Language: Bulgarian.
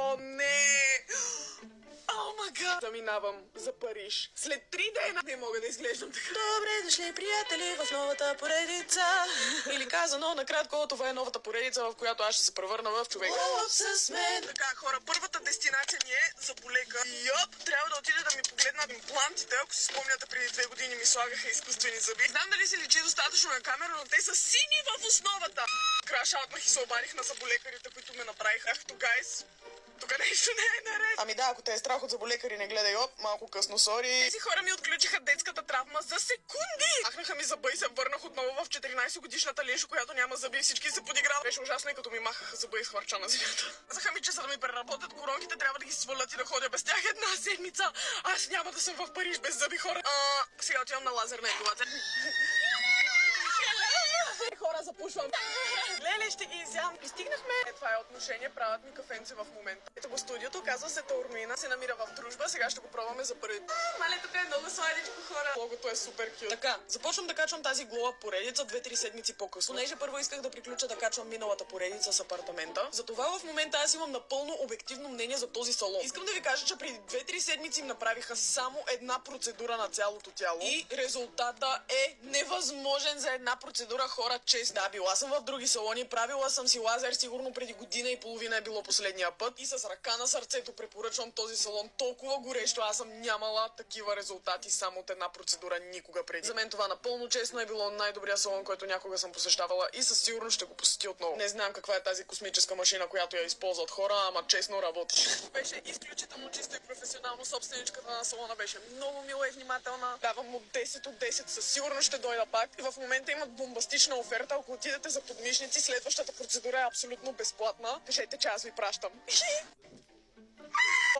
О, не! О, мага! Заминавам за Париж. След 3 дена не мога да изглеждам така. Добре дошли, приятели, в новата поредица. Или казано, накратко, това е новата поредица, в която аз ще се превърна в човек. С мен. Така, хора, първата дестинация ни е Заболека. Йоп, трябва да отида да ми погледнат имплантите. Ако си спомняте, преди 2 години ми слагаха изкуствени зъби. Знам дали се личи достатъчно на камера, но те са сини в основата. Краш-аутнах и се обадих на заболекарите, които ме направиха. Ах, гайс. Тук нещо не е наред. Ами да, ако те е страх от заболекари, не гледай, оп, малко късно, сори. Тези хора ми отключиха детската травма за секунди. Ахнаха ми зъба и се върнах отново в 14 годишната Лешо, която няма зъби и всички се подиграват. Беше ужасно и като ми махаха зъба и схвърча на земята. Казаха ми, че за да ми преработят коронките, трябва да ги свалят и да ходя без тях 1 седмица. Аз няма да съм в Париж без зъби, хора. Сега отивам на лазерна епилация. Хора, запушвам. Леле, ще ги изям. Пристигнахме. Това е отношение, правят ми кафенце в момента. Ето го студиото, казва се Таурмина, се намира в Дружба. Сега ще го пробваме за първи. Мале, тук е много сладичко, хора. Логото е супер кют. Така, започвам да качвам тази глоба поредица 2-3 седмици по-късно. Понеже първо исках да приключа да качвам миналата поредица с апартамента. Затова в момента аз имам напълно обективно мнение за този салон. Искам да ви кажа, че преди 2-3 седмици им направиха само една процедура на цялото тяло. И резултата е невъзможен за една процедура, хора, чест. Да, била съм в други салони, правила съм си лазер, сигурно преди година и половина е било последния път. И с ръка на сърцето препоръчвам този салон, толкова горещо. Аз съм нямала такива резултати само от една процедура никога преди. За мен това напълно честно е било най-добрият салон, който някога съм посещавала и със сигурност ще го посети отново. Не знам каква е тази космическа машина, която я използват хора, ама честно работи. Беше изключително чисто и професионално. Собственичката на салона беше много мила и внимателна. Давам му 10 от 10, със сигурност ще дойда пак. И в момента имат бомбастична оферта. Ако отидете за подмишници, следващата процедура е абсолютно безплатна. Пишете, че аз ви пращам.